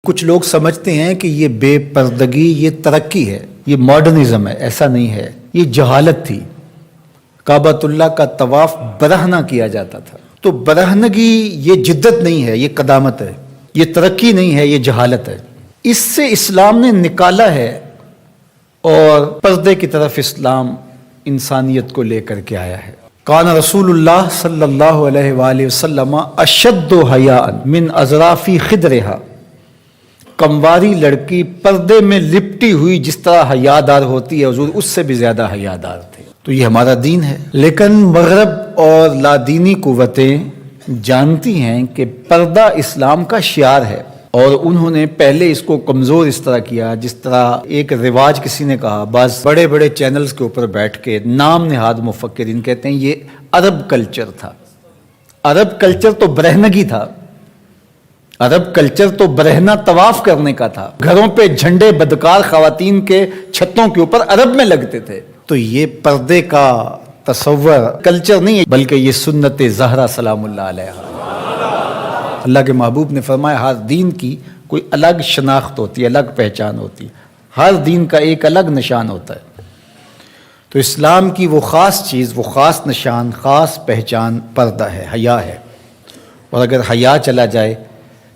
کچھ لوگ سمجھتے ہیں کہ یہ بے پردگی یہ ترقی ہے، یہ ماڈرنزم ہے۔ ایسا نہیں ہے، یہ جہالت تھی۔ کعبۃ اللہ کا طواف برہنہ کیا جاتا تھا، تو برہنگی یہ جدت نہیں ہے، یہ قدامت ہے، یہ ترقی نہیں ہے، یہ جہالت ہے۔ اس سے اسلام نے نکالا ہے اور پردے کی طرف اسلام انسانیت کو لے کر کے آیا ہے۔ کان رسول اللہ صلی اللہ علیہ وآلہ وسلم اشد حیاء من اظراف خدرہا، کمواری لڑکی پردے میں لپٹی ہوئی جس طرح حیادار ہوتی ہے، حضور اس سے بھی زیادہ حیادار تھے۔ تو یہ ہمارا دین ہے، لیکن مغرب اور لادینی قوتیں جانتی ہیں کہ پردہ اسلام کا شعار ہے، اور انہوں نے پہلے اس کو کمزور اس طرح کیا جس طرح ایک رواج کسی نے کہا، بعض بڑے بڑے چینلز کے اوپر بیٹھ کے نام نہاد مفکرین کہتے ہیں یہ عرب کلچر تھا۔ عرب کلچر تو برہنگی تھا، عرب کلچر تو برہنہ طواف کرنے کا تھا، گھروں پہ جھنڈے بدکار خواتین کے چھتوں کے اوپر عرب میں لگتے تھے۔ تو یہ پردے کا تصور کلچر نہیں ہے، بلکہ یہ سنت زہرا سلام اللہ علیہا۔ اللہ کے محبوب نے فرمایا ہر دین کی کوئی الگ شناخت ہوتی ہے، الگ پہچان ہوتی ہے، ہر دین کا ایک الگ نشان ہوتا ہے۔ تو اسلام کی وہ خاص چیز، وہ خاص نشان، خاص پہچان پردہ ہے، حیا ہے، اور اگر حیا چلا جائے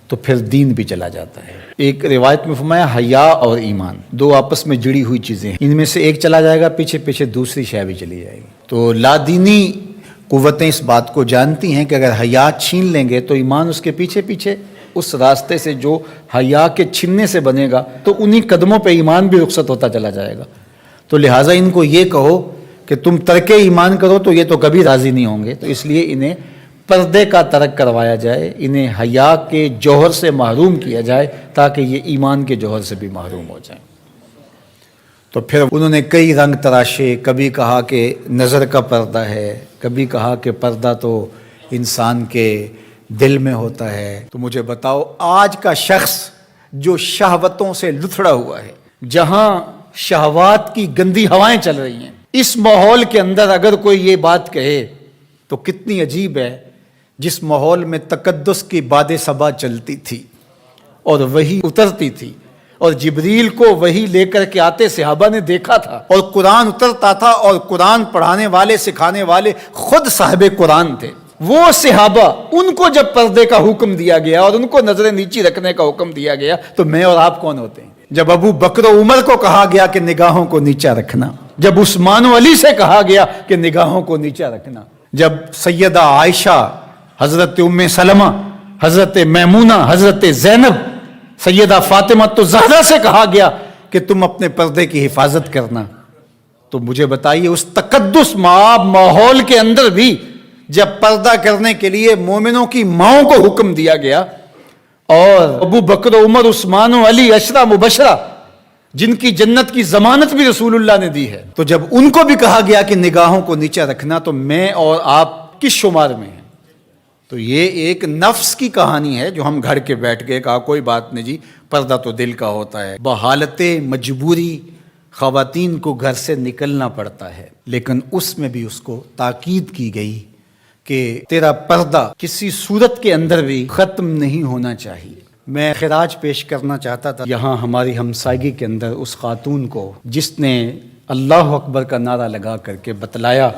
تو پھر دین بھی چلا جاتا ہے۔ ایک روایت میں فرمایا حیا اور ایمان دو آپس میں جڑی ہوئی چیزیں ہیں، ان میں سے ایک چلا جائے گا پیچھے پیچھے دوسری شے بھی چلی جائے گی۔ تو لادینی قوتیں اس بات کو جانتی ہیں کہ اگر حیا چھین لیں گے تو ایمان اس کے پیچھے پیچھے اس راستے سے جو حیا کے چھننے سے بنے گا، تو انہی قدموں پہ ایمان بھی رخصت ہوتا چلا جائے گا۔ تو لہٰذا ان کو یہ کہو کہ تم ترک ایمان کرو تو یہ تو کبھی راضی نہیں ہوں گے، تو اس لیے انہیں پردے کا ترک کروایا جائے، انہیں حیا کے جوہر سے محروم کیا جائے تاکہ یہ ایمان کے جوہر سے بھی محروم ہو جائیں۔ تو پھر انہوں نے کئی رنگ تراشے، کبھی کہا کہ نظر کا پردہ ہے، کبھی کہا کہ پردہ تو انسان کے دل میں ہوتا ہے۔ تو مجھے بتاؤ آج کا شخص جو شہوتوں سے لتھڑا ہوا ہے، جہاں شہوات کی گندی ہوائیں چل رہی ہیں، اس ماحول کے اندر اگر کوئی یہ بات کہے تو کتنی عجیب ہے، جس ماحول میں تقدس کی باد صبا چلتی تھی اور وحی اترتی تھی، اور جبریل کو وحی لے کر کے آتے صحابہ نے دیکھا تھا، اور قرآن اترتا تھا، اور قرآن پڑھانے والے سکھانے والے خود صاحب قرآن تھے، وہ صحابہ، ان کو جب پردے کا حکم دیا گیا اور ان کو نظریں نیچی رکھنے کا حکم دیا گیا تو میں اور آپ کون ہوتے ہیں؟ جب ابو بکر و عمر کو کہا گیا کہ نگاہوں کو نیچا رکھنا، جب عثمان و علی سے کہا گیا کہ نگاہوں کو نیچا رکھنا، جب سیدہ عائشہ، حضرت ام سلمہ، حضرت میمونہ، حضرت زینب، سیدہ فاطمہ تو زہرا سے کہا گیا کہ تم اپنے پردے کی حفاظت کرنا، تو مجھے بتائیے اس تقدس ماحول کے اندر بھی جب پردہ کرنے کے لیے مومنوں کی ماؤں کو حکم دیا گیا، اور ابو بکر و عمر، عثمان و علی، عشرہ مبشرہ جن کی جنت کی ضمانت بھی رسول اللہ نے دی ہے، تو جب ان کو بھی کہا گیا کہ نگاہوں کو نیچا رکھنا، تو میں اور آپ کس شمار میں ہیں؟ تو یہ ایک نفس کی کہانی ہے جو ہم گھر کے بیٹھ کے کہا کوئی بات نہیں جی، پردہ تو دل کا ہوتا ہے۔ بحالت مجبوری خواتین کو گھر سے نکلنا پڑتا ہے، لیکن اس میں بھی اس کو تاکید کی گئی کہ تیرا پردہ کسی صورت کے اندر بھی ختم نہیں ہونا چاہیے۔ میں خراج پیش کرنا چاہتا تھا یہاں ہماری ہمسائیگی کے اندر اس خاتون کو جس نے اللہ اکبر کا نعرہ لگا کر کے بتلایا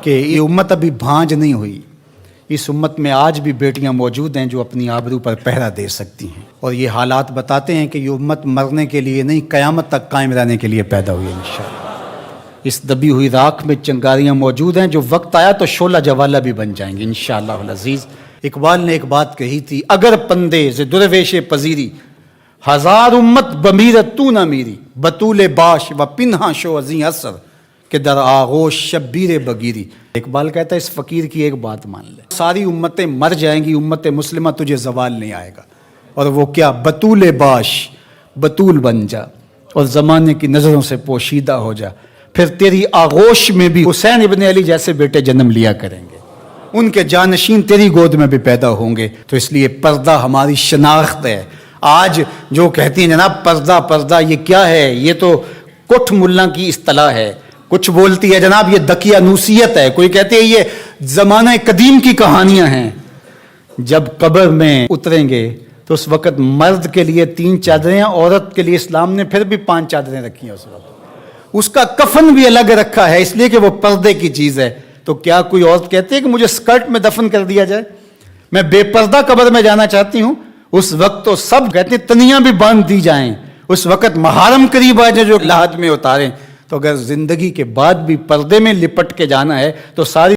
کہ یہ امت ابھی بھانج نہیں ہوئی، اس امت میں آج بھی بیٹیاں موجود ہیں جو اپنی آبرو پر پہرا دے سکتی ہیں، اور یہ حالات بتاتے ہیں کہ یہ امت مرنے کے لیے نہیں، قیامت تک قائم رہنے کے لیے پیدا ہوئی ہے انشاءاللہ۔ اس دبی ہوئی راکھ میں چنگاریاں موجود ہیں، جو وقت آیا تو شعلہ جوالہ بھی بن جائیں گے انشاءاللہ العزیز۔ اقبال نے ایک بات کہی تھی، اگر پندے ز درویش پذیری، ہزار امت بمیرت تو نہ میری، بطول باش و پنہا شو ازیں اثر کہ در آغوش شبیر بگیری۔ اقبال کہتا ہے اس فقیر کی ایک بات مان لے، ساری امتیں مر جائیں گی، امت مسلمہ تجھے زوال نہیں آئے گا، اور وہ کیا؟ بطول باش، بطول بن جا اور زمانے کی نظروں سے پوشیدہ ہو جا، پھر تیری آغوش میں بھی حسین ابن علی جیسے بیٹے جنم لیا کریں گے، ان کے جانشین تیری گود میں بھی پیدا ہوں گے۔ تو اس لیے پردہ ہماری شناخت ہے۔ آج جو کہتی ہیں جناب پردہ پردہ، یہ کیا ہے؟ یہ تو کٹھ ملا کی اصطلاح ہے، کچھ بولتی ہے جناب یہ دقیانوسیت ہے، کوئی کہتے ہیں یہ زمانہ قدیم کی کہانیاں ہیں۔ جب قبر میں اتریں گے تو اس وقت مرد کے لیے 3 چادریں، عورت کے لیے اسلام نے پھر بھی 5 چادریں رکھی ہیں اس وقت. اس کا کفن بھی الگ رکھا ہے اس لیے کہ وہ پردے کی چیز ہے. تو کیا کوئی عورت کہتی ہے کہ مجھے اسکرٹ میں دفن کر دیا جائے، میں بے پردہ قبر میں جانا چاہتی ہوں؟ اس وقت تو سب کہتے ہیں تنیاں بھی باندھ دی جائیں، اس وقت محارم قریب آ جائے جو لحد میں اتاریں. تو اگر زندگی کے بعد بھی پردے میں لپٹ کے جانا ہے تو ساری